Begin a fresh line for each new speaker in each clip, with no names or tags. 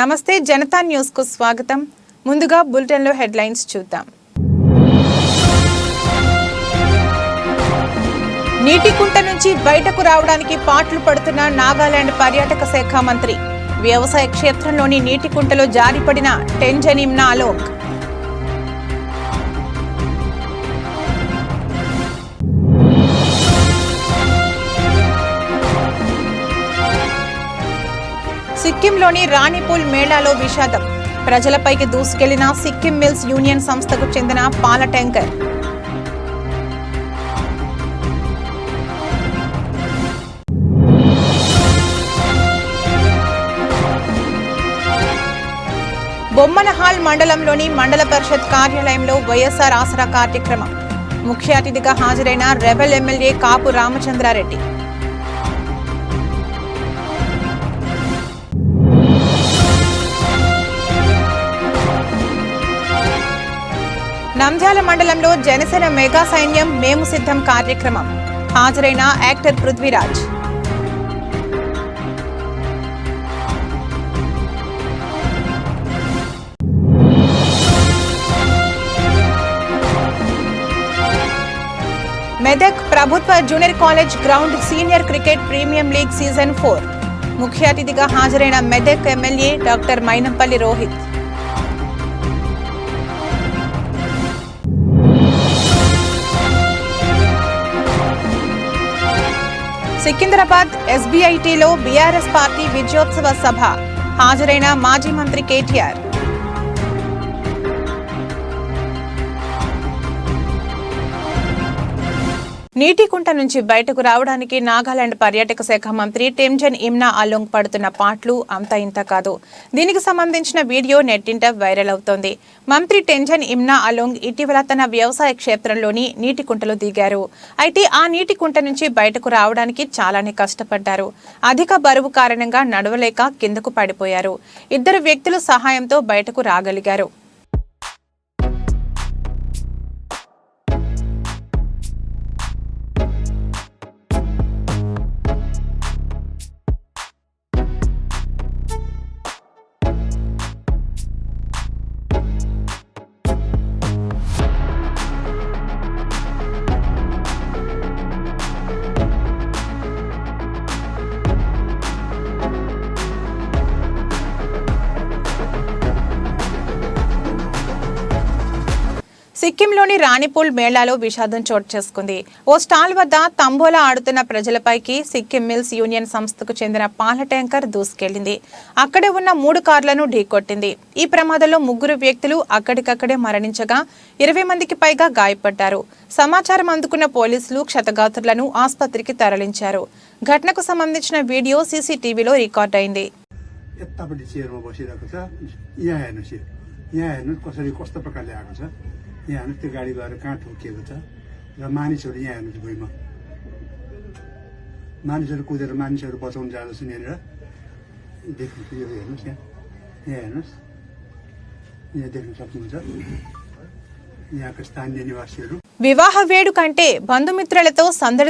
నమస్తే జనతా న్యూస్ కు స్వాగతం. ముందుగా బులెటిన్ లో హెడ్లైన్స్ చూద్దాం. నీటికుంట నుంచి బయటకు రావడానికి పాట్లు పడుతున్న నాగాలాండ్ పర్యాటక శాఖ మంత్రి. వ్యవసాయ క్షేత్రంలోని నీటికుంటలో జారిపడిన టెంజన్ ఇమ్నా అలోంగ్. సిక్కింలోని రాణిపూల్ మేళాలో విషాదం. ప్రజలపైకి దూసుకెళ్లిన సిక్కిం మిల్స్ యూనియన్ సంస్థకు చెందిన పాల ట్యాంకర్. బొమ్మనహాల్ మండలంలోని మండల పరిషత్ కార్యాలయంలో వైఎస్ఆర్ ఆసరా కార్యక్రమం. ముఖ్య అతిథిగా హాజరైన రెబెల్ ఎమ్మెల్యే కాపు రామచంద్రారెడ్డి. నంద్యాల మండలంలో జనసేన మెగా సైన్యం మేము సిద్ధం కార్యక్రమం. హాజరైన యాక్టర్ పృథ్వీరాజ్. మెదక్ ప్రభుత్వ junior college ground senior cricket premium league season 4. ముఖ్య అతిథిగా హాజరైన మెదక్ ఎమ్మెల్యే డాక్టర్ మైనంపల్లి రోహిత్. సికింద్రాబాద్ ఎస్బీఐటీలో బీఆర్ఎస్ పార్టీ విజయోత్సవ సభ. హాజరైన మాజీ మంత్రి కేటీఆర్. నీటికుంట నుంచి బయటకు రావడానికి నాగాలాండ్ పర్యాటక శాఖ మంత్రి టెంజన్ ఇమ్నా అలోంగ్ పడుతున్న పాట్లు అంతా ఇంత కాదు. దీనికి సంబంధించిన వీడియో నెట్టింట వైరల్ అవుతోంది. మంత్రి టెంజన్ ఇమ్నా అలోంగ్ ఇటీవల తన వ్యవసాయ క్షేత్రంలోని నీటికుంటలో దిగారు. అయితే ఆ నీటికుంట నుంచి బయటకు రావడానికి చాలానే కష్టపడ్డారు. అధిక బరువు కారణంగా నడవలేక కిందకు పడిపోయారు. 2 వ్యక్తుల సహాయంతో బయటకు రాగలిగారు. సిక్కింలోని రాణిపూల్ మేళాలో విషాదం చోటు చేసుకుంది. ఓ స్టాల్ వద్ద తంబోలా ఆడుతున్న ప్రజలపైకి సిక్కిం మిల్స్ యూనియన్ సంస్థకు చెందిన పాల ట్యాంకర్ దూసుకెళ్లింది. అక్కడే ఉన్న 3 కార్లను ఢీకొట్టింది. ఈ ప్రమాదంలో 3 వ్యక్తులు అక్కడికక్కడే మరణించగా 20 మందికి పైగా గాయపడ్డారు. సమాచారం అందుకున్న పోలీసులు క్షతగాత్రులను ఆసుపత్రికి తరలించారు. ఘటనకు సంబంధించిన వీడియో సీసీటీవీలో రికార్డ్ అయింది.
यहाँ हेर्नु त्यो गाडी गएर कहाँ ठोकिएको छ र मानिसहरू यहाँ हेर्नुहोस् भुइँमा मानिसहरू कुदेर मानिसहरू बचाउन जाँदैछन् यहाँनिर देख्नु यो हेर्नुहोस् यहाँ हेर्नुहोस् यहाँ देख्न सक्नुहुन्छ यहाँका स्थानीय निवासीहरू.
వివాహ వేడుక అంటే బంధుమిత్రులతో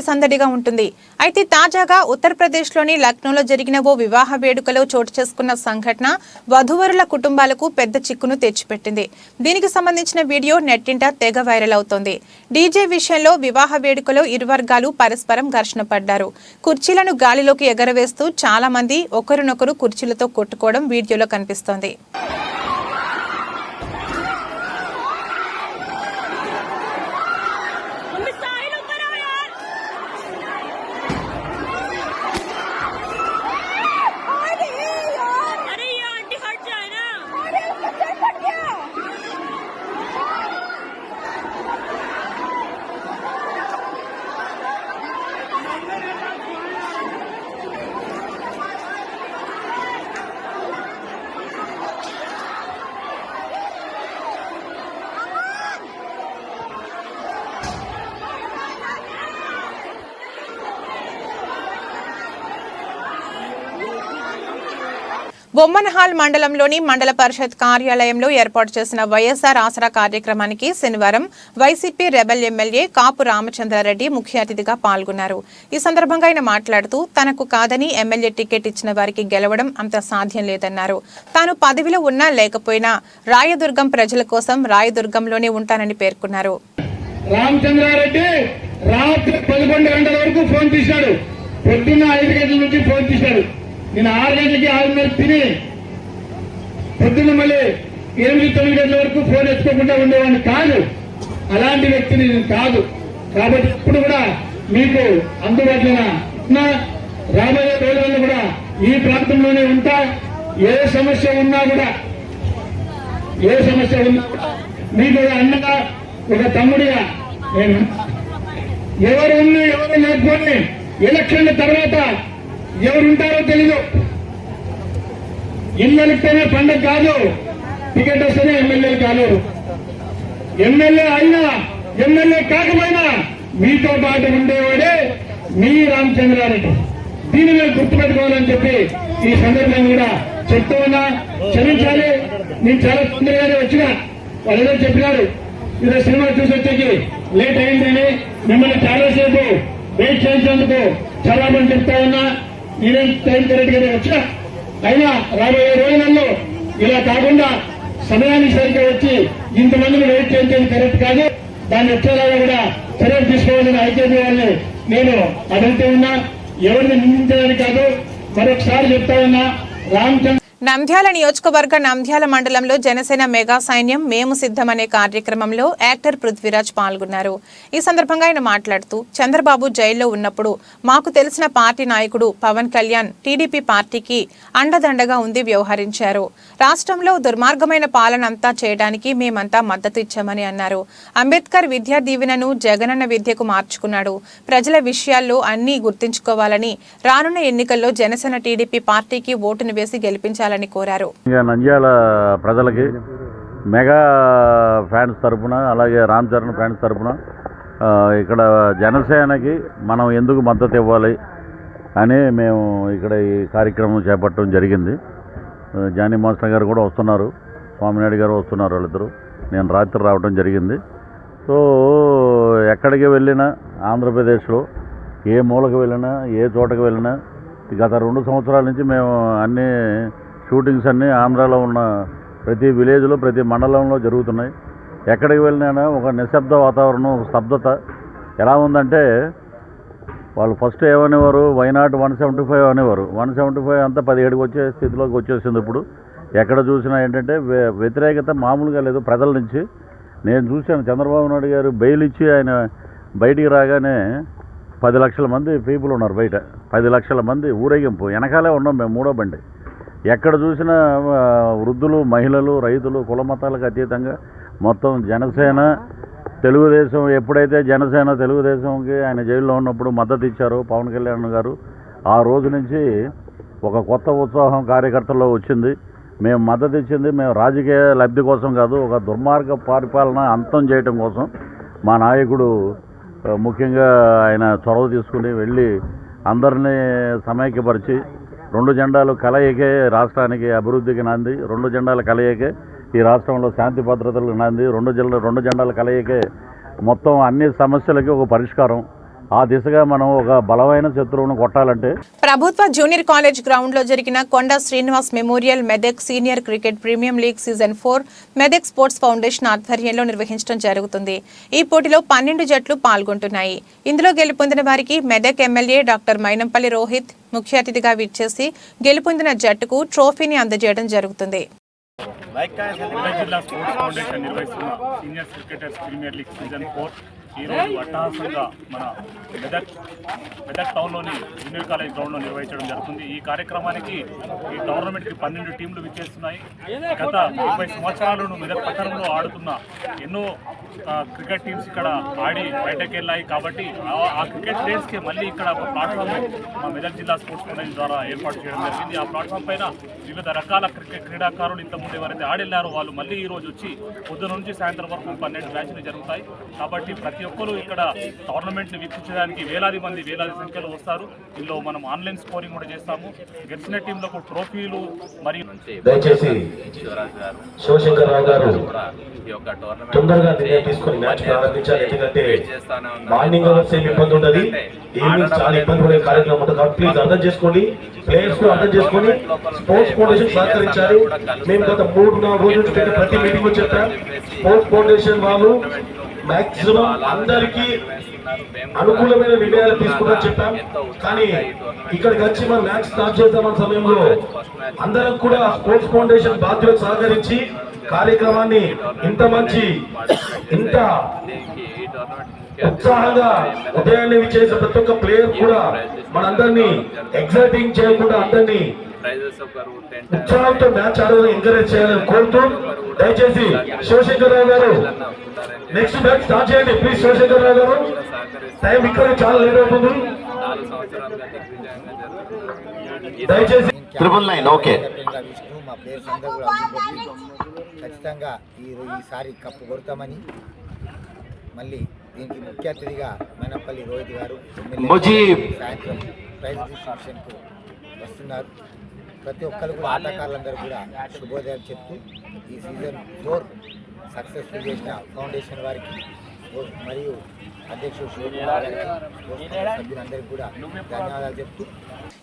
సందడిగా ఉంటుంది. అయితే తాజాగా ఉత్తరప్రదేశ్లోని లక్నోలో జరిగిన ఓ వివాహ వేడుకలో చోటు చేసుకున్న సంఘటన వధూవరుల కుటుంబాలకు పెద్ద చిక్కును తెచ్చిపెట్టింది. దీనికి సంబంధించిన వీడియో నెట్టింట తెగ వైరల్ అవుతోంది. డీజే విషయంలో వివాహ వేడుకలో ఇరు వర్గాలు పరస్పరం ఘర్షణ పడ్డారు. కుర్చీలను గాలిలోకి ఎగరవేస్తూ చాలా మంది ఒకరినొకరు కుర్చీలతో కొట్టుకోవడం వీడియోలో కనిపిస్తోంది. బొమ్మనహాల్ మండలంలోని మండల పరిషత్ కార్యాలయంలో ఏర్పాటు చేసిన వైఎస్ఆర్ ఆసరా కార్యక్రమానికి శనివారం వైసీపీ రెబెల్ ఎమ్మెల్యే కాపు రామచంద్రారెడ్డి ముఖ్య అతిథిగా పాల్గొన్నారు. ఈ సందర్భంగా ఆయన మాట్లాడుతూ తనకు కాదని ఎమ్మెల్యే టికెట్ ఇచ్చిన వారికి గెలవడం అంత సాధ్యం లేదన్నారు. తాను పదవిలో ఉన్నా లేకపోయినా రాయదుర్గం ప్రజల కోసం రాయదుర్గంలోనే ఉంటానని పేర్కొన్నారు.
రామచంద్రారెడ్డి రాత్రి 11 గంటల వరకు ఫోన్ తీశాడు. పొద్దున్న 5 గంటల నుంచి ఫోన్ తీశాడు. నేను 6 గంటలకి 6:30 తిని పొద్దున్న మళ్ళీ 8-9 గంటల వరకు ఫోన్ ఎత్తుకోకుండా ఉండేవాడిని కాదు. అలాంటి వ్యక్తిని నేను కాదు. కాబట్టి ఇప్పుడు కూడా మీకు అందుబాటులో ఉన్న రాబోయే రోజుల్లో కూడా ఈ ప్రాంతంలోనే ఉంటా. ఏ సమస్య ఉన్నా కూడా మీకు ఒక అన్నగా ఒక తమ్ముడిగా నేను ఎవరు ఉన్నా ఎవరు లేకపోతే ఎలక్షన్ల తర్వాత ఎవరుంటారో తెలీదు. ఇళ్ళనిస్తేనే పండగ కాదు, టికెట్ వస్తేనే ఎమ్మెల్యేలు కాదు. ఎమ్మెల్యే అయినా ఎమ్మెల్యే కాకపోయినా మీతో పాటు ఉండేవాడే మీ రామచంద్రారెడ్డి. దీన్ని మేము గుర్తుపెట్టుకోవాలని చెప్పి ఈ సందర్భంగా కూడా చెప్తూ ఉన్నా. క్షమించాలి, నేను చాలా తొందరగానే వచ్చిన. వాళ్ళు ఏదో చెప్పినారు, ఇదో సినిమా చూసి వచ్చేకి లేట్ అయిందని మిమ్మల్ని చాలాసేపు వెయిట్ చేసేందుకు చాలా మంది చెప్తా ఉన్నా. నేనేం టైం కరెక్ట్ గానే వచ్చా. అయినా రాబోయే రోజులలో ఇలా కాకుండా సమయానికి సరిగ్గా వచ్చి ఇంతమందిని వెయిట్ చేయించేది కరెక్ట్ కాదు. దాన్ని వచ్చేలాగా కూడా చర్యలు తీసుకోవాలని ఐక్యత వాళ్ళని నేను అడుగుతూ ఉన్నా. ఎవరిని నిందించడానికి కాదు. మరొకసారి చెప్తా ఉన్నా, రామచంద్ర
నంద్యాల నియోజకవర్గ నంద్యాల మండలంలో జనసేన మెగా సైన్యం మేము సిద్ధమనే కార్యక్రమంలో యాక్టర్ పృథ్వీరాజ్ పాల్గొన్నారు. ఈ సందర్భంగా ఆయన మాట్లాడుతూ చంద్రబాబు జైల్లో ఉన్నప్పుడు మాకు తెలిసిన పార్టీ నాయకుడు పవన్ కళ్యాణ్ టీడీపీ పార్టీకి అండదండగా ఉంది వ్యవహరించారు. రాష్ట్రంలో దుర్మార్గమైన పాలన అంతా చేయడానికి మేమంతా మద్దతు ఇచ్చామని అన్నారు. అంబేద్కర్ విద్యా దీవెనను జగనన్న విద్యకు మార్చుకున్నాడు. ప్రజల విషయాల్లో అన్నీ గుర్తుంచుకోవాలని రానున్న ఎన్నికల్లో జనసేన టీడీపీ పార్టీకి ఓటును వేసి గెలిపించాలని కోరారు.
నంద్యాల ప్రజలకి మెగా ఫ్యాన్స్ తరఫున అలాగే రామ్ చరణ్ ఫ్యాన్స్ తరఫున ఇక్కడ జనసేనకి మనం ఎందుకు మద్దతు ఇవ్వాలి అని మేము ఇక్కడ ఈ కార్యక్రమం చేపట్టడం జరిగింది. జానీ మాస్టర్ గారు కూడా వస్తున్నారు, స్వామినాయుడు గారు వస్తున్నారు. వాళ్ళిద్దరూ నేను రాత్రి రావడం జరిగింది. సో ఎక్కడికి వెళ్ళినా ఆంధ్రప్రదేశ్లో ఏ మూలకు వెళ్ళినా ఏ చోటకి వెళ్ళినా గత 2 సంవత్సరాల నుంచి మేము అన్ని షూటింగ్స్ అన్నీ ఆంధ్రాలో ఉన్న ప్రతి విలేజ్లో ప్రతి మండలంలో జరుగుతున్నాయి. ఎక్కడికి వెళ్ళినా ఒక నిశ్శబ్ద వాతావరణం, ఒక స్తబ్దత ఎలా ఉందంటే వాళ్ళు ఫస్ట్ ఏమనేవారు, వైనాట్ 175 అనేవారు. 175 అంతా 17కి వచ్చే స్థితిలోకి వచ్చేసింది. ఇప్పుడు ఎక్కడ చూసినా ఏంటంటే వ్యతిరేకత మామూలుగా లేదు ప్రజల నుంచి. నేను చూశాను, చంద్రబాబు నాయుడు గారు బెయిల్ ఇచ్చి ఆయన బయటికి రాగానే 10 లక్షల మంది పీపుల్ ఉన్నారు బయట. 10 లక్షల మంది ఊరేగింపు వెనకాలే ఉన్నాం మేము, 3వ బండి. ఎక్కడ చూసినా వృద్ధులు, మహిళలు, రైతులు, కుల మతాలకు అతీతంగా మొత్తం జనసేన తెలుగుదేశం. ఎప్పుడైతే జనసేన తెలుగుదేశంకి ఆయన జైల్లో ఉన్నప్పుడు మద్దతు ఇచ్చారో పవన్ కళ్యాణ్ గారు, ఆ రోజు నుంచి ఒక కొత్త ఉత్సాహం కార్యకర్తల్లో వచ్చింది. మేము మద్దతు ఇచ్చింది మేము రాజకీయ లబ్ధి కోసం కాదు, ఒక దుర్మార్గ పరిపాలన అంతం చేయటం కోసం. మా నాయకుడు ముఖ్యంగా ఆయన చొరవ తీసుకుని వెళ్ళి అందరినీ సమైక్యపరిచి 2 జెండాలు కలయికే రాష్ట్రానికి అభివృద్ధికి నాంది. 2 జెండాల కలయికే ఈ రాష్ట్రంలో శాంతి భద్రతలకు నాంది. 2 జెండాల కలయికే మొత్తం అన్ని సమస్యలకి ఒక పరిష్కారం. ఆ దిశగా మనం ఒక బలమైన శత్రువును కొట్టాలంటే
ప్రభుత్వ జూనియర్ కాలేజ్ గ్రౌండ్ లో జరిగిన కొండ Srinivas memorial Medak senior cricket premium league season 4 Medak sports foundation ఆధ్వర్యంలో నిర్వహించడం జరుగుతుంది. ఈ పోటీలో 12 జట్లు పాల్గొంటున్నాయి. ఇందులో గెలుపొందిన వారికి మెదక్ ఎమ్మెల్యే డాక్టర్ మైనంపల్లి రోహిత్ ముఖ్య అతిథిగా విచ్చేసి గెలుపొందిన జట్టుకు ట్రోఫీని అందజేయడం జరుగుతుంది.
జిల్లా స్పోర్ట్స్ ఫౌండేషన్ నిర్వహిస్తున్న senior cricketers premier league season 4 ఈరోజు అట్టహాసంగా మన మెదక్ టౌన్లోని జూనియర్ కాలేజ్ గ్రౌండ్లో నిర్వహించడం జరుగుతుంది. ఈ కార్యక్రమానికి ఈ టోర్నమెంట్కి 12 టీంలు విచ్చేస్తున్నాయి. గత 30 సంవత్సరాలను మెదక్ పట్టణంలో ఆడుతున్న ఎన్నో క్రికెట్ టీమ్స్ ఇక్కడ ఆడి బయటకు వెళ్ళాయి. కాబట్టి ఆ క్రికెట్ ప్లేయర్స్కి మళ్ళీ ఇక్కడ ఒక ప్లాట్ఫామ్ మా మెదక్ జిల్లా స్పోర్ట్స్ ఫౌండేషన్ ద్వారా ఏర్పాటు చేయడం జరిగింది. ఆ ప్లాట్ఫామ్ పైన వివిధ రకాల క్రీడాకారులు ఇంతకుముందు ఎవరైతే ఆడెళ్లారో వాళ్ళు మళ్ళీ ఈ రోజు వచ్చి పొద్దున నుంచి సాయంత్రం వరకు 12 మ్యాచ్లు జరుగుతాయి. కాబట్టి ప్రతి ప్రతి ఒక్కరు ఇక్కడ టోర్నమెంట్ని వీక్షించడానికి వేలాది సంఖ్యలో వస్తారు. ఇందులో మనం ఆన్లైన్ స్కోరింగ్ కూడా చేస్తాము. గెలిచిన టీంలకు ట్రోఫీలు మరియు
దయచేసి శివశంకర్రావు గారు తొందరగా నిర్ణయం తీసుకొని మ్యాచ్ ప్రారంభించాలి. ఎందుకంటే మార్నింగ్ అవర్స్ ఏమి ఇబ్బంది ఉండదు, ఈవినింగ్ చాలా ఇబ్బంది పడే కార్యక్రమం ఉంటుంది. కాబట్టి ప్లీజ్ అర్థం చేసుకోండి, ప్లేయర్స్ కూడా అర్థం చేసుకొని స్పోర్ట్స్ ఫౌండేషన్ సహకరించాలి. మేము గత 3-4 రోజుల నుంచి ప్రతి మీటింగ్ లో చెప్పాం. స్పోర్ట్స్ ఫౌండేషన్ వాళ్ళు మాక్సిమం అందరికీ అనుకూలమైన నిర్ణయాలు తీసుకుంటారని చెప్పాం. కానీ ఇక్కడికి వచ్చి మనం మ్యాచ్ స్టార్ట్ చేద్దామన్న సమయంలో అందరం కూడా స్పోర్ట్స్ ఫౌండేషన్ బాధ్యులకు సహకరించి కార్యక్రమాన్ని ఇంత ఉత్సాహంగా ఉదయాన్నే విచ్చేసిన ప్రతి ఒక్క ప్లేయర్ కూడా మనందరినీ ఎగ్జైటింగ్ చేయకుండా అందరినీ ఉత్సాహంతో మ్యాచ్ ఆడాలని ఎంకరేజ్ చేయాలని కోరుతూ దయచేసి శివశంకర్రావు గారు నెక్స్ట్ మ్యాచ్ స్టార్ట్ చేయండి ప్లీజ్. శివశంకర్రావు గారు టైం ఇక్కడ చాలా లేట్ అవుతుంది, దయచేసి 999. ఓకే,
మా ప్లేయర్స్ అందరూ కూడా ఖచ్చితంగా ఈసారి కప్పు కొడతామని, మళ్ళీ దీనికి ముఖ్య అతిథిగా మైనపల్లి రోహిత్ గారు సాయంత్రం ప్రైజ్ డిస్ట్రిబ్యూషన్కు వస్తున్నారు. ప్రతి ఒక్కరు కూడా ఆటగాళ్ళందరూ కూడా శుభోదయాలు చెప్తూ ఈ సీజన్ 4 సక్సెస్ఫుల్ చేసిన ఫౌండేషన్ వారికి మరియు అధ్యక్షుడు శివకుమార్ గారికి సభ్యులందరికీ కూడా ధన్యవాదాలు చెప్తూ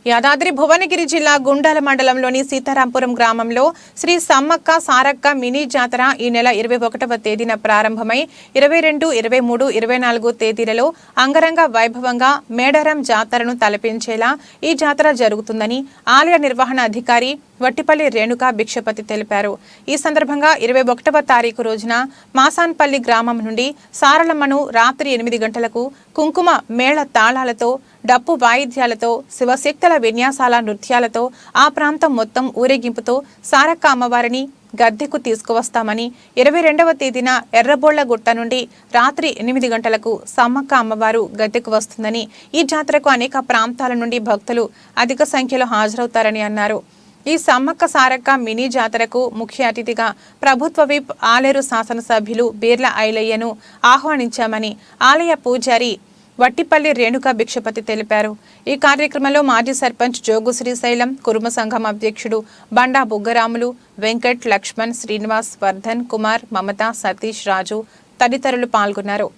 యాదాద్రి భువనగిరి జిల్లా గుండాల మండలంలోని సీతారాంపురం గ్రామంలో శ్రీ సమ్మక్క సారక్క మినీ జాతర ఈ నెల 21వ తేదీన ప్రారంభమై 22, 23, 24 తేదీలలో అంగరంగ వైభవంగా మేడారం జాతరను తలపించేలా ఈ జాతర జరుగుతుందని ఆలయ నిర్వహణ అధికారి వట్టిపల్లి రేణుకా భిక్షపతి తెలిపారు. ఈ సందర్భంగా 21వ తారీఖు రోజున మాసాన్పల్లి గ్రామం నుండి సారలమ్మను రాత్రి 8 గంటలకు కుంకుమ మేళ తాళాలతో, డప్పు వాయిద్యాలతో, శివశక్తుల విన్యాసాల నృత్యాలతో ఆ ప్రాంతం మొత్తం ఊరేగింపుతో సారక్క అమ్మవారిని గద్దెకు తీసుకువస్తామని, 22వ తేదీన ఎర్రబోళ్లగుట్ట నుండి రాత్రి 8 గంటలకు సమ్మక్క అమ్మవారు గద్దెకు వస్తుందని, ఈ జాతరకు అనేక ప్రాంతాల నుండి భక్తులు అధిక సంఖ్యలో హాజరవుతారని అన్నారు. ఈ సమ్మక్క సారక్క మినీ జాతరకు ముఖ్య అతిథిగా ప్రభుత్వ విప్ ఆలేరు శాసనసభ్యులు బీర్ల ఐలయ్యను ఆహ్వానించామని ఆలయ పూజారి వట్టిపల్లి రేణుకా భిక్షపతి తెలిపారు. ఈ కార్యక్రమంలో మాజీ సర్పంచ్ జోగు శ్రీశైలం, కురుమ సంఘం అధ్యక్షుడు బండా బుగ్గరాములు, వెంకట్, లక్ష్మణ్, శ్రీనివాస్, వర్ధన్ కుమార్, మమత, సతీష్, రాజు తదితరులు పాల్గొన్నారు.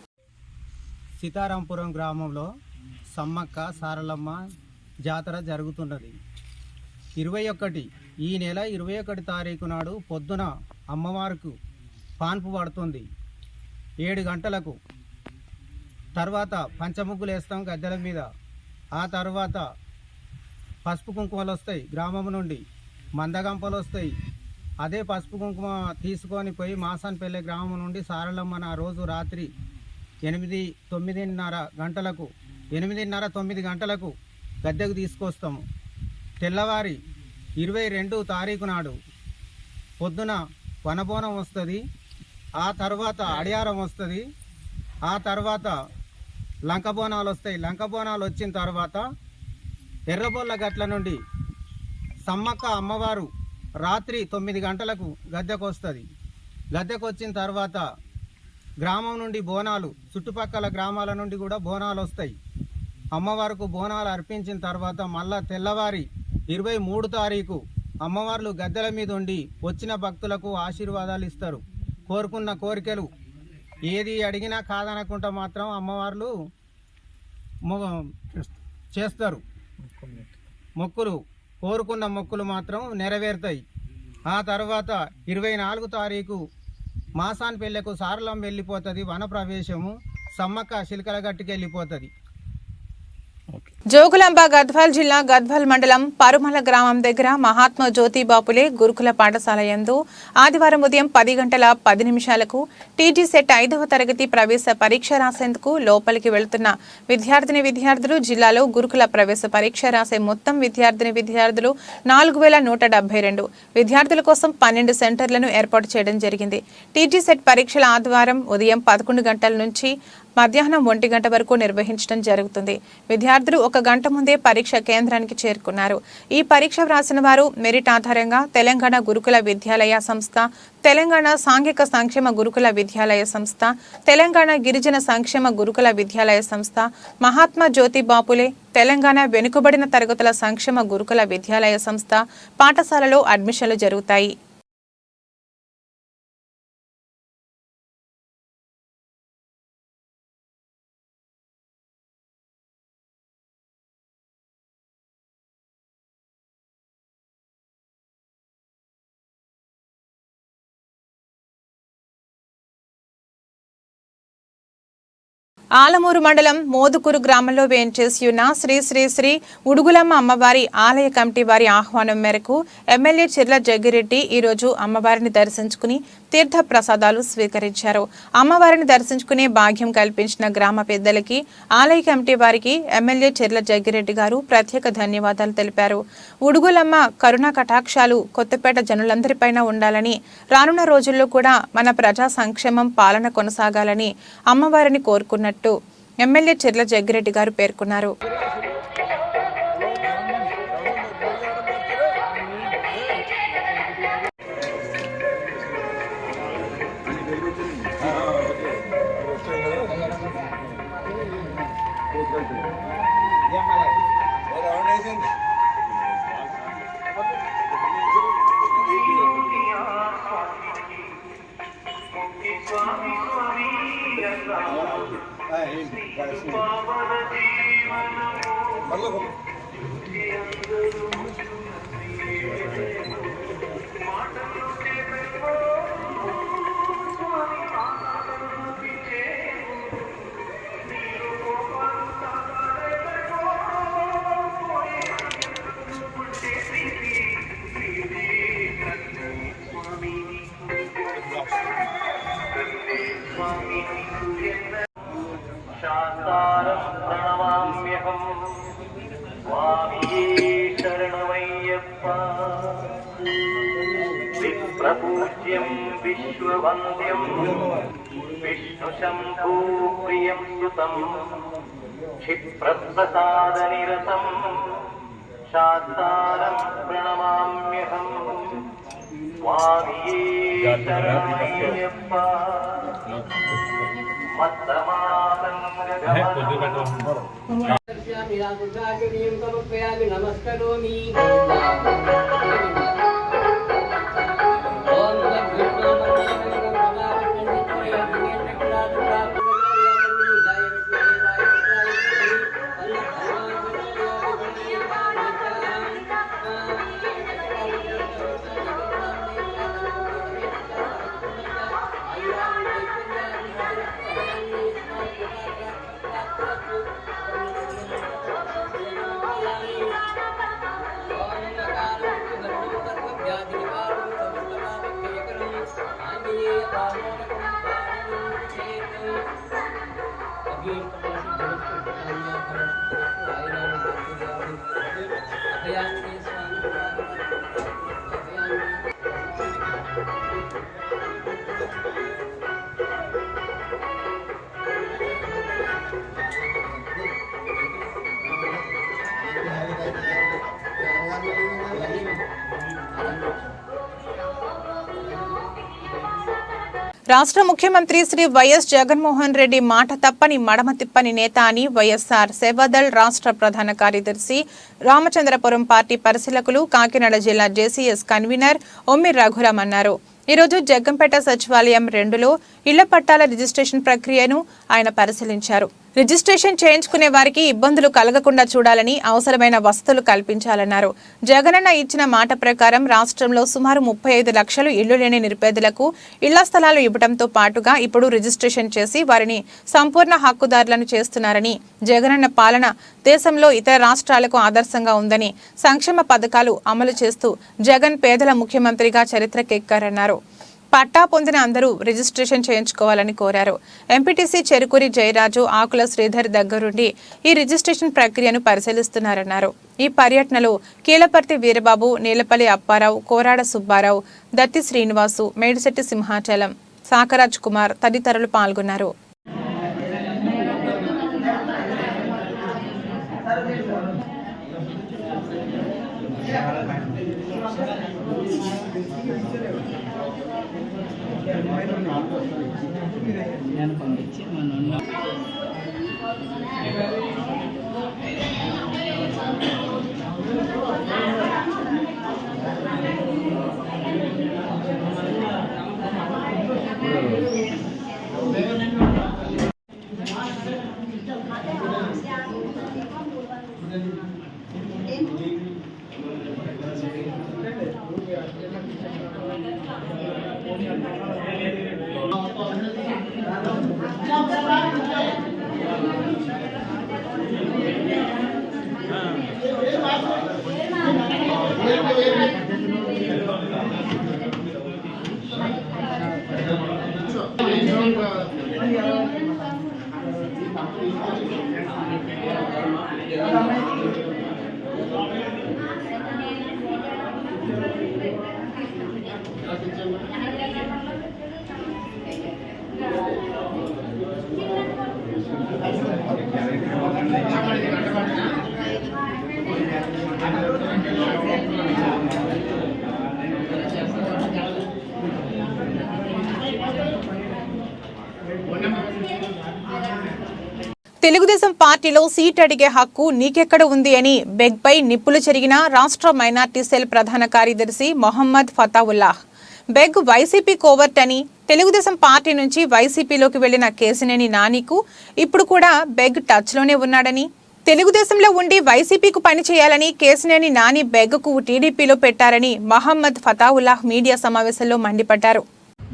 సీతారాంపురం గ్రామంలో సమ్మక్క సారలమ్మ జాతర జరుగుతున్నది. 21 ఈ నెల 21 తారీఖు నాడు పొద్దున అమ్మవారికి పాన్పు పడుతుంది 7 గంటలకు. తర్వాత పంచముగ్గులు వేస్తాం గద్దెల మీద. ఆ తర్వాత పసుపు కుంకుమలు వస్తాయి, గ్రామం నుండి మందగంపలు వస్తాయి. అదే పసుపు కుంకుమ తీసుకొని పోయి మాసాన్పల్లి గ్రామం నుండి సారలమ్మను ఆ రోజు రాత్రి 8-9 గంటలకు 8:30-9 గంటలకు గద్దెకు తీసుకొస్తాము. తెల్లవారి 22 తారీఖు నాడు పొద్దున వనబోనం వస్తుంది, ఆ తర్వాత అడియారం వస్తుంది, ఆ తర్వాత లంకబోనాలు వస్తాయి. లంకబోనాలు వచ్చిన తర్వాత ఎర్రబొల్ల గట్ల నుండి సమ్మక్క అమ్మవారు రాత్రి 9 గంటలకు గద్దెకు వస్తుంది. గద్దెకు వచ్చిన తర్వాత గ్రామం నుండి బోనాలు, చుట్టుపక్కల గ్రామాల నుండి కూడా బోనాలు వస్తాయి. అమ్మవారికి బోనాలు అర్పించిన తర్వాత మళ్ళా తెల్లవారి 23 తారీఖు అమ్మవార్లు గద్దెల మీద ఉండి వచ్చిన భక్తులకు ఆశీర్వాదాలు ఇస్తారు. కోరుకున్న కోరికలు ఏది అడిగినా కాదనకుండా మాత్రం అమ్మవార్లు చేస్తారు. మొక్కులు కోరుకున్న మొక్కులు మాత్రం నెరవేరుతాయి. ఆ తర్వాత 24 తారీఖు మాసాన్పల్లెకు సారలం వెళ్ళిపోతుంది, వనప్రవేశము. సమ్మక్క శిల్కల గట్టుకి వెళ్ళిపోతుంది.
జోగులాంబ గద్వాల్ జిల్లా గద్వాల్ మండలం పరుమల గ్రామం దగ్గర మహాత్మా జ్యోతిబాపులే గురుకుల పాఠశాల యందు ఆదివారం ఉదయం 10 గంటల 10 నిమిషాలకు టీజీ సెట్ 5వ తరగతి ప్రవేశ పరీక్ష రాసేందుకు లోపలికి వెళుతున్న విద్యార్థులు జిల్లాలో గురుకుల ప్రవేశ పరీక్ష రాసే మొత్తం విద్యార్థులు 4172 విద్యార్థుల కోసం 12 సెంటర్లను ఏర్పాటు చేయడం జరిగింది. టీజీ సెట్ పరీక్షల ఆదివారం ఉదయం 11 గంటల నుంచి మధ్యాహ్నం 1 గంట వరకు నిర్వహించడం జరుగుతుంది. విద్యార్థులు ఒక గంట ముందే పరీక్ష కేంద్రానికి చేరుకున్నారు. ఈ పరీక్ష వ్రాసిన వారు మెరిట్ ఆధారంగా తెలంగాణ గురుకుల విద్యాలయ సంస్థ, తెలంగాణ సాంఘిక సంక్షేమ గురుకుల విద్యాలయ సంస్థ, తెలంగాణ గిరిజన సంక్షేమ గురుకుల విద్యాలయ సంస్థ, మహాత్మా జ్యోతి బాపులే తెలంగాణ వెనుకబడిన తరగతుల సంక్షేమ గురుకుల విద్యాలయ సంస్థ పాఠశాలలో అడ్మిషన్లు జరుగుతాయి. ఆలమూరు మండలం మోదుకూరు గ్రామంలో వేంచేసి ఉన్న శ్రీ శ్రీ శ్రీ ఉడుగులమ్మ అమ్మవారి ఆలయ కమిటీ వారి ఆహ్వానం మేరకు ఎమ్మెల్యే చిర్ల జగ్గిరెడ్డి ఈరోజు అమ్మవారిని దర్శించుకుని తీర్థ ప్రసాదాలు స్వీకరించారు. అమ్మవారిని దర్శించుకునే భాగ్యం కల్పించిన గ్రామ పెద్దలకి, ఆలయ కమిటీ వారికి ఎమ్మెల్యే చిర్ల జగ్గిరెడ్డి గారు ప్రత్యేక ధన్యవాదాలు తెలిపారు. ఉడుగులమ్మ కరుణా కటాక్షాలు కొత్తపేట జనులందరిపైన ఉండాలని, రానున్న రోజుల్లో కూడా మన ప్రజా సంక్షేమం పాలన కొనసాగాలని అమ్మవారిని కోరుకున్నట్టు ఎమ్మెల్యే చిర్ల జగ్గిరెడ్డి గారు పేర్కొన్నారు.
శాంతారం ప్రణమామ్యహం స్వామియే శరణమయ్యప్ప విప్రపూజ్యం విశ్వవంద్యం విష్ణుశంభూ ప్రియం సుతం క్షిప్రప్రసాదనిరతం శాంతారం ప్రణమామ్యహం స్వామియే శరణమయ్యప్ప
నమస్కరోమి
రాష్ట్ర ముఖ్యమంత్రి శ్రీ వైఎస్ జగన్మోహన్ రెడ్డి మాట తప్పని మడమ తిప్పని నేత అని వైఎస్ఆర్ సేవాదళ్ రాష్ట్ర ప్రధాన కార్యదర్శి రామచంద్రపురం పార్టీ పరిశీలకులు కాకినాడ జిల్లా జేసీఎస్ కన్వీనర్ ఒమ్మి రఘురాం అన్నారు. ఈరోజు జగ్గంపేట సచివాలయం 2లో ఇళ్ల పట్టాల రిజిస్ట్రేషన్ ప్రక్రియను ఆయన పరిశీలించారు. రిజిస్ట్రేషన్ చేయించుకునే వారికి ఇబ్బందులు కలగకుండా చూడాలని, అవసరమైన వసతులు కల్పించాలన్నారు. జగనన్న ఇచ్చిన మాట ప్రకారం రాష్ట్రంలో సుమారు 35 లక్షలు ఇళ్లు లేని నిరుపేదలకు ఇళ్ల స్థలాలు ఇవ్వడంతో పాటుగా ఇప్పుడు రిజిస్ట్రేషన్ చేసి వారిని సంపూర్ణ హక్కుదారులను చేస్తున్నారని, జగనన్న పాలన దేశంలో ఇతర రాష్ట్రాలకు ఆదర్శంగా ఉందని, సంక్షేమ పథకాలు అమలు చేస్తూ జగన్ పేదల ముఖ్యమంత్రిగా చరిత్రకెక్కారన్నారు. పట్టా పొందిన అందరూ రిజిస్ట్రేషన్ చేయించుకోవాలని కోరారు. ఎంపీటీసీ చెరుకూరి జయరాజు, ఆకుల శ్రీధర్ దగ్గరుండి ఈ రిజిస్ట్రేషన్ ప్రక్రియను పరిశీలిస్తున్నారన్నారు. ఈ పర్యటనలో కీలపర్తి వీరబాబు, నీలపల్లి అప్పారావు, కోరాడ సుబ్బారావు, దత్తి శ్రీనివాసు, మేడిశెట్టి సింహాచలం, సాకరాజ్ కుమార్ తదితరులు పాల్గొన్నారు. తెలుగుదేశం పార్టీలో సీట్ అడిగే హక్కు నీకెక్కడ ఉంది అని బెగ్పై నిప్పులు చెరిగిన రాష్ట్ర మైనార్టీ సెల్ ప్రధాన కార్యదర్శి మొహమ్మద్ ఫతావుల్లాహ్. బెగ్ వైసీపీ కోవర్ట్ అని, తెలుగుదేశం పార్టీ నుంచి వైసీపీలోకి వెళ్లిన కేసినేని నానికి ఇప్పుడు కూడా బెగ్ టచ్లోనే ఉన్నాడని, తెలుగుదేశంలో ఉండి వైసీపీకు పని చేయాలని కేసినేని నాని బెగ్కు టీడీపీలో పెట్టారని మొహమ్మద్ ఫతావుల్లాహ్ మీడియా సమావేశంలో మండిపడ్డారు.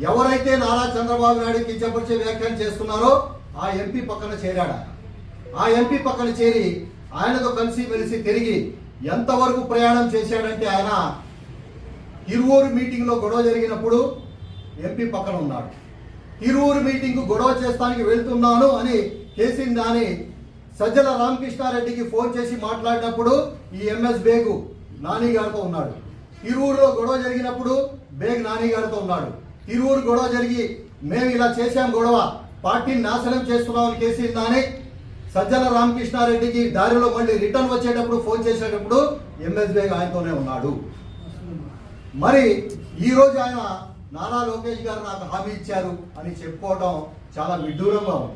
ఎవరైతే నారా చంద్రబాబు నాయుడు కించపరిచే వ్యాఖ్యలు చేస్తున్నారో ఆ ఎంపీ పక్కన చేరాడా? ఆ ఎంపీ పక్కన చేరి ఆయనతో కలిసి మెలిసి తిరిగి ఎంతవరకు ప్రయాణం చేశాడంటే, ఆయన తిరువూరు మీటింగ్లో గొడవ జరిగినప్పుడు ఎంపీ పక్కన ఉన్నాడు. తిరువూరు మీటింగ్ గొడవ చేస్తానికి వెళ్తున్నాను అని కేసీ నాని సజ్జల రామకృష్ణారెడ్డికి ఫోన్ చేసి మాట్లాడినప్పుడు ఈ ఎంఎస్ బేగు నాని గారితో ఉన్నాడు. తిరువూరులో గొడవ జరిగినప్పుడు బేగ్ నాని గారితో ఉన్నాడు. తిరువూరు గొడవ జరిగి మేము ఇలా చేశాం, గొడవ పార్టీని నాశనం చేస్తున్నామని కేసీ నాని సజ్జల రామకృష్ణారెడ్డికి దారిలో మళ్ళీ రిటర్న్ వచ్చేటప్పుడు ఫోన్ చేసేటప్పుడు ఎంఎస్ బేగ్ ఆయనతోనే ఉన్నాడు. మరి ఈరోజు ఆయన నారా లోకేష్ గారు నాకు హామీ ఇచ్చారు అని చెప్పుకోవడం చాలా విడ్డూరంగా ఉంది.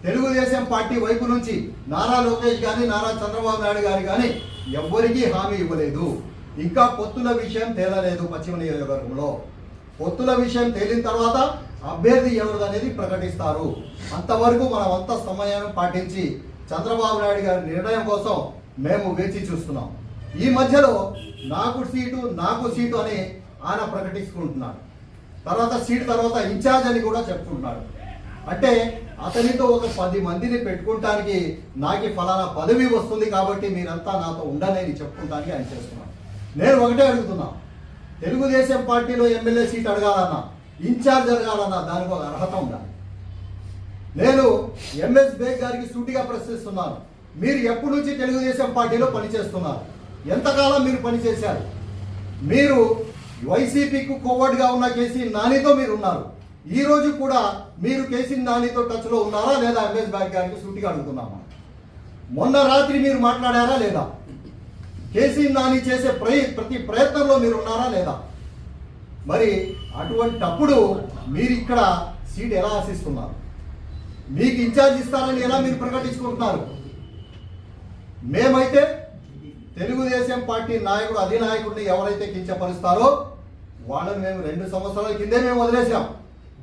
తెలుగుదేశం పార్టీ వైపు నుంచి నారా లోకేష్ గాని, నారా చంద్రబాబు నాయుడు గారు కానీ ఎవ్వరికీ హామీ ఇవ్వలేదు. ఇంకా పొత్తుల విషయం తేలలేదు. పశ్చిమ నియోజకవర్గంలో పొత్తుల విషయం తేలిన తర్వాత అభ్యర్థి ఎవరు అనేది ప్రకటిస్తారు. అంతవరకు మనం అంత సమయాన్ని పాటించి చంద్రబాబు నాయుడు గారి నిర్ణయం కోసం మేము వేచి చూస్తున్నాం. ఈ మధ్యలో నాకు సీటు అని ఆయన ప్రకటించుకుంటున్నాడు. తర్వాత సీటు తర్వాత ఇన్ఛార్జ్ అని కూడా చెప్తుంటున్నాడు. అంటే అతనితో ఒక 10 మందిని పెట్టుకుంటానికి నాకు ఫలానా పదవి వస్తుంది కాబట్టి మీరంతా నాతో ఉండని చెప్పుకుంటానికి ఆయన చేస్తున్నాడు. నేను ఒకటే అడుగుతున్నా, తెలుగుదేశం పార్టీలో ఎమ్మెల్యే సీట్ అడగాలన్నా, ఇన్ఛార్జ్ అడగాలన్నా దానికి ఒక అర్హత ఉండాలి. నేను ఎంఎస్ బేగ్ గారికి సూటిగా ప్రశ్నిస్తున్నాను, మీరు ఎప్పటి నుంచి తెలుగుదేశం పార్టీలో పనిచేస్తున్నారు? ఎంతకాలం మీరు పనిచేశారు? మీరు వైసీపీకి కోవర్డ్గా ఉన్న కేసీ నానితో మీరు ఉన్నారు. ఈ రోజు కూడా మీరు కేసీ నానితో టచ్లో ఉన్నారా లేదా? ఎంఎస్ బేగ్ గారికి సూటిగా అడుగుతున్నామా? మొన్న రాత్రి మీరు మాట్లాడారా లేదా? కేసీ నాని చేసే ప్రతి ప్రయత్నంలో మీరు ఉన్నారా లేదా? మరి అటువంటప్పుడు మీరు ఇక్కడ సీట్ ఎలా ఆశిస్తున్నారు? మీకు ఇన్ఛార్జ్ ఇస్తారని ఎలా మీరు ప్రకటించుకుంటున్నారు? మేమైతే తెలుగుదేశం పార్టీ నాయకుడు అధినాయకుడిని ఎవరైతే కించపరుస్తారో వాళ్ళని మేము 2 సంవత్సరాల కిందే మేము వదిలేసాం,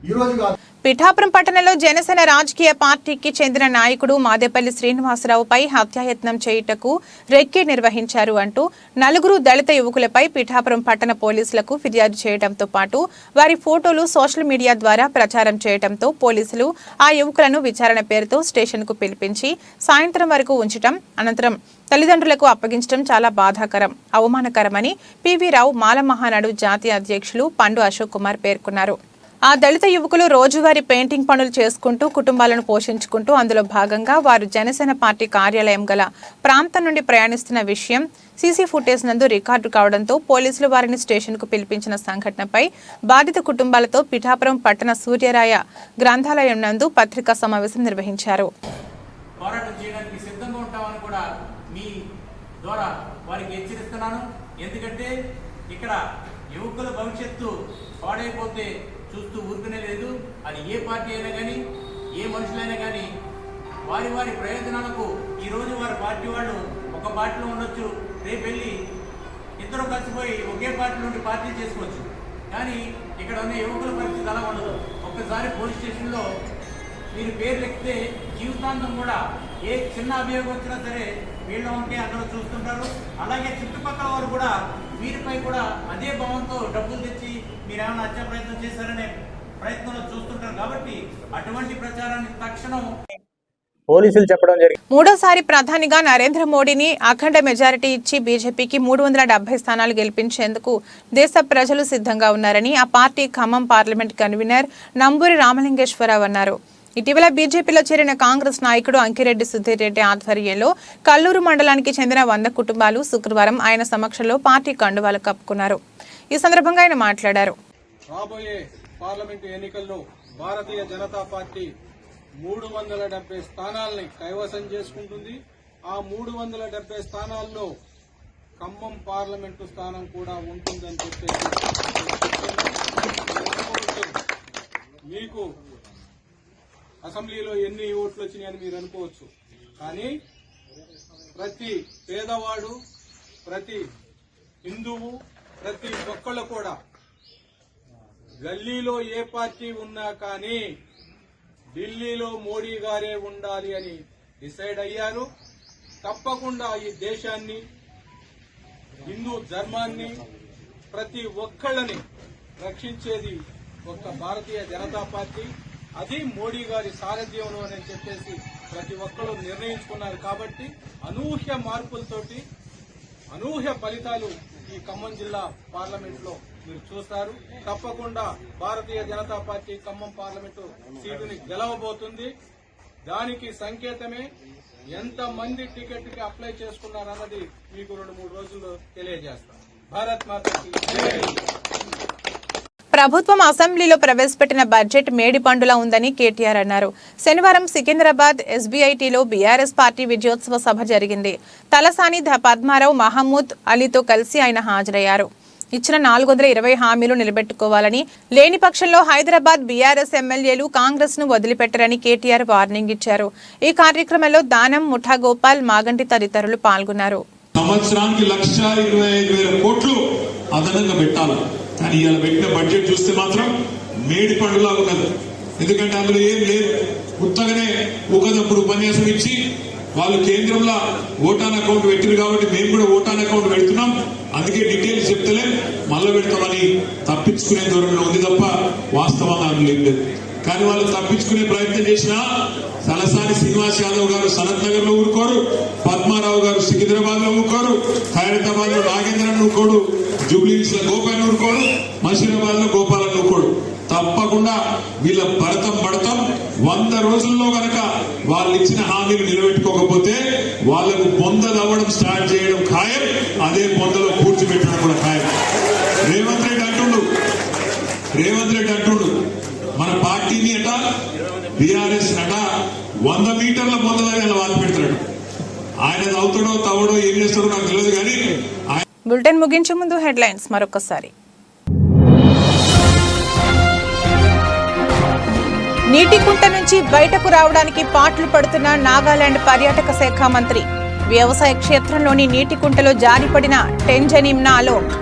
ఈ రోజు కాదు.
పిఠాపురం పట్టణంలో జనసేన రాజకీయ పార్టీకి చెందిన నాయకుడు మాదేపల్లి శ్రీనివాసరావుపై హత్యాయత్నం చేయుటకు రెక్కి నిర్వహించారు అంటూ 4 దళిత యువకులపై పిఠాపురం పట్టణ పోలీసులకు ఫిర్యాదు చేయడంతో పాటు వారి ఫోటోలు సోషల్ మీడియా ద్వారా ప్రచారం చేయడంతో పోలీసులు ఆ యువకులను విచారణ పేరుతో స్టేషన్కు పిలిపించి సాయంత్రం వరకు ఉంచడం, అనంతరం తల్లిదండ్రులకు అప్పగించడం చాలా బాధాకరం, అవమానకరమని పివి రావు మాల మహానాడు జాతీయ అధ్యక్షులు పండు అశోక్ కుమార్ పేర్కొన్నారు. ఆ దళిత యువకులు రోజువారీ పెయింటింగ్ పనులు చేసుకుంటూ కుటుంబాలను పోషించుకుంటూ అందులో భాగంగా వారు జనసేన పార్టీ కార్యాలయం గల ప్రాంతం నుండి ప్రయాణిస్తున్న విషయం సీసీ ఫుటేజ్ నందు రికార్డు కావడంతో పోలీసులు వారిని స్టేషన్కు పిలిపించిన సంఘటనపై బాధిత కుటుంబాలతో పిఠాపురం పట్టణ సూర్యరాయ గ్రంథాలయం నందు పత్రికా సమావేశం నిర్వహించారు.
పోరాటం చేయడానికి సిద్ధంగా ఉంటామని కూడా మీ ద్వారా వారికి హెచ్చరిస్తున్నాను. ఎందుకంటే ఇక్కడ యువకులు యువకుల భవిష్యత్తు పాడైపోతే చూస్తూ ఊరుకునే లేదు. అది ఏ పార్టీ అయినా కానీ, ఏ మనుషులైనా కానీ వారి వారి ప్రయోజనాలకు ఈరోజు వారి పార్టీ వాళ్ళు ఒక పార్టీలో ఉండొచ్చు, రేపు వెళ్ళి ఇద్దరు కలిసిపోయి ఒకే పార్టీ నుండి పార్టీ చేసుకోవచ్చు. కానీ ఇక్కడ ఉన్న యువకుల పరిస్థితి అలా ఉండదు. ఒక్కసారి పోలీస్ స్టేషన్లో మీరు పేర్లు ఎక్కితే జీవితాంతం కూడా ఏ చిన్న అభియోగం వచ్చినా సరే వీళ్ళ ఉంటే అందరూ చూస్తుంటారు. అలాగే చుట్టుపక్కల వారు కూడా వీరిపై కూడా అదే భావంతో డబ్బులు తెచ్చి మీరేమైనా హత్యా ప్రయత్నం చేశారనే ప్రయత్నంలో చూస్తుంటారు. కాబట్టి అటువంటి ప్రచారాన్ని తక్షణం
పోలీసులు చెప్పడం జరిగింది.
మూడోసారి ప్రధానిగా నరేంద్ర మోడీని అఖండ మెజారిటీ ఇచ్చి బీజేపీకి 370 స్థానాలు గెలిపించేందుకు దేశ ప్రజలు సిద్ధంగా ఉన్నారని ఆ party Khammam parliament convener Namburi Ramalingeswara Rao అన్నారు. ఇటీవల బీజేపీలో చేరిన కాంగ్రెస్ నాయకుడు అంకిరెడ్డి సుధీర్ రెడ్డి ఆధ్వర్యంలో కల్లూరు మండలానికి చెందిన 100 కుటుంబాలు శుక్రవారం ఆయన సమక్షంలో పార్టీ కండువాలు కప్పుకున్నారు. ఈ సందర్భంగా ఆయన మాట్లాడారు.
రాబోయే పార్లమెంటు ఎన్నికల్లో భారతీయ జనతా పార్టీ 370 స్థానాలని కైవసం చేసుకుంటుంది. ఆ 370 స్థానాల్లో ఖమ్మం పార్లమెంటు స్థానం కూడా ఉంటుందని చెప్పేసి మీకు అసెంబ్లీలో ఎన్ని ఓట్లు వచ్చినాయని మీరు అనుకోవచ్చు. కానీ ప్రతి పేదవాడు, ప్రతి హిందువు, ప్రతి ఒక్కళ్ళు కూడా గల్లీలో ఏ పార్టీ ఉన్నా కానీ ఢిల్లీలో మోడీ గారే ఉండాలి అని డిసైడ్ అయ్యారు. తప్పకుండా ఈ దేశాన్ని, హిందూ ధర్మాన్ని, ప్రతి ఒక్కళ్ళని రక్షించేది ఒక్క భారతీయ జనతా పార్టీ. అది మోడీ గారి సారథ్యంలో అని చెప్పేసి ప్రతి ఒక్కరు నిర్ణయించుకున్నారు. కాబట్టి అనూహ్య మార్పులతోటి అనూహ్య ఫలితాలు ఈ ఖమ్మం జిల్లా పార్లమెంట్లో మీరు చూస్తారు. తప్పకుండా భారతీయ జనతా పార్టీ ఖమ్మం పార్లమెంటు సీటుని గెలవబోతుంది. దానికి సంకేతమే ఎంతమంది టికెట్కి అప్లై చేసుకున్నారన్నది మీకు 2-3 రోజుల్లో తెలియజేస్తాం. భారత్ మాతాకి జై.
ప్రభుత్వం అసెంబ్లీలో ప్రవేశపెట్టిన బడ్జెట్ మేడి పండులా ఉందని కేటీఆర్ అన్నారు. శనివారం సికింద్రాబాద్ ఎస్బీఐటీలో బీఆర్ఎస్ పార్టీ విజయోత్సవ సభ జరిగింది. తలసాని పద్మారావు, మహమూద్ అలీతో కలిసి ఆయన హాజరయ్యారు. ఇచ్చిన 420 హామీలు నిలబెట్టుకోవాలని, లేని పక్షంలో హైదరాబాద్ బీఆర్ఎస్ ఎమ్మెల్యేలు కాంగ్రెస్ ను వదిలిపెట్టరని కేటీఆర్ వార్నింగ్ ఇచ్చారు. ఈ కార్యక్రమంలో దానం, ముఠా గోపాల్, మాగంటి తదితరులు పాల్గొన్నారు.
సంవత్సరానికి 1,25,000 కోట్లు అదనంగా పెట్టాలి. కానీ ఇవాళ పెట్టిన బడ్జెట్ చూస్తే మాత్రం మేడి పండులా ఉన్నది. ఎందుకంటే అందులో ఏం లేదు. కొత్తగానే ఊకదప్పుడు ఉపన్యాసం ఇచ్చి వాళ్ళు కేంద్రంలో ఓటాన్ అకౌంట్ పెట్టిరు కాబట్టి మేము కూడా ఓటాన్ అకౌంట్ పెడుతున్నాం, అందుకే డీటెయిల్స్ చెప్తలే మళ్ళీ పెడతామని తప్పించుకునే ధోరణిలో ఉంది తప్ప వాస్తవంగా అందులో ఏం లేదు. కానీ వాళ్ళు తప్పించుకునే ప్రయత్నం చేసినా తలసాని శ్రీనివాస్ యాదవ్ గారు సనత్ నగర్ లో ఊరుకోరు, పద్మారావు గారు సికింద్రాబాద్ లో ఊరుకోరు, ఖైరతాబాద్ లో నాగేంద్రన్ ఊరుకోడు, జూబ్లీహిల్స్ లో గోపాల్ ఊరుకోడు, మషీరాబాద్ లో గోపాలన్ ఊరుకోడు. తప్పకుండా వీళ్ళ భరతం పడతాం. 100 రోజుల్లో గనక వాళ్ళు ఇచ్చిన హామీలు నిలబెట్టుకోకపోతే వాళ్లకు పొందలవ్వడం స్టార్ట్ చేయడం ఖాయం. అదే పొందలో పూడ్చిపెట్టడం కూడా ఖాయం. రేవంత్ రెడ్డి అంటుండు మన పార్టీని అట బీఆర్ఎస్ అట 100 మీటర్ల పొందలని వాళ్ళు పెడతాడు. ఆయన అవుతాడో తవ్వడో ఏం చేస్తాడో నాకు తెలియదు. కానీ
బులెటిన్ ముగించే ముందు హెడ్లైన్స్ మరొకసారి. నీటి కుంట నుంచి బయటకు రావడానికి పాట్లు పడుతున్న నాగాలాండ్ పర్యాటక శాఖ మంత్రి. వ్యవసాయ క్షేత్రంలోని నీటి కుంటలో జారిపడిన టెంజన్ ఇమ్నా అలోంగ్.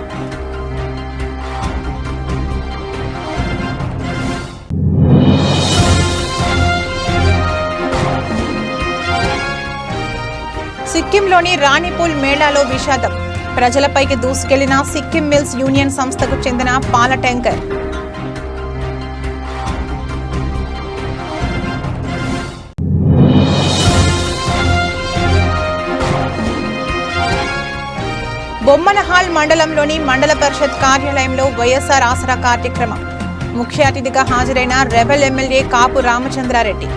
సిక్కింలోని రాణిపూల్ మేళాలో విషాదం. ప్రజలపైకి దూసుకెళ్లిన సిక్కిం మిల్స్ యూనియన్ సంస్థకు చెందిన పాల ట్యాంకర్. బొమ్మనహాల్ మండలంలోని మండల పరిషత్ కార్యాలయంలో వైఎస్ఆర్ ఆసరా కార్యక్రమం. ముఖ్య అతిథిగా హాజరైన రెబెల్ ఎమ్మెల్యే కాపు రామచంద్రారెడ్డి.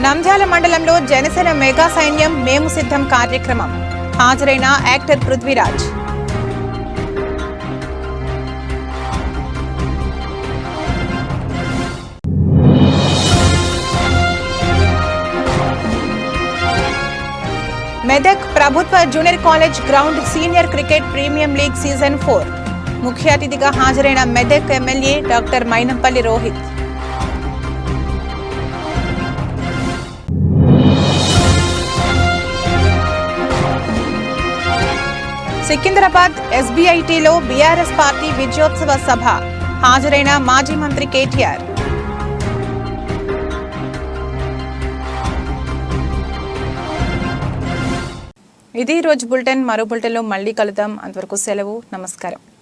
నంద్యాల మండలంలో జనసేన మెగా సైన్యం మేము సిద్ధం కార్యక్రమం. హాజరైన యాక్టర్ పృథ్వీరాజ్. మెదక్ ప్రభుత్వ junior college ground senior cricket premium league season 4 ముఖ్య అతిథిగా హాజరైన మెదక్ ఎమ్మెల్యే డాక్టర్ మైనంపల్లి రోహిత్. సికింద్రాబాద్ ఎస్బీఐటీలో బీఆర్ఎస్ పార్టీ విజయోత్సవ సభ హాజరైన మాజీ మంత్రి కేటీఆర్. ఇది రోజు బులెటిన్. మరో బులెటిన్లో మళ్ళీ కలుద్దాం. అంతవరకు సెలవు. నమస్కారం.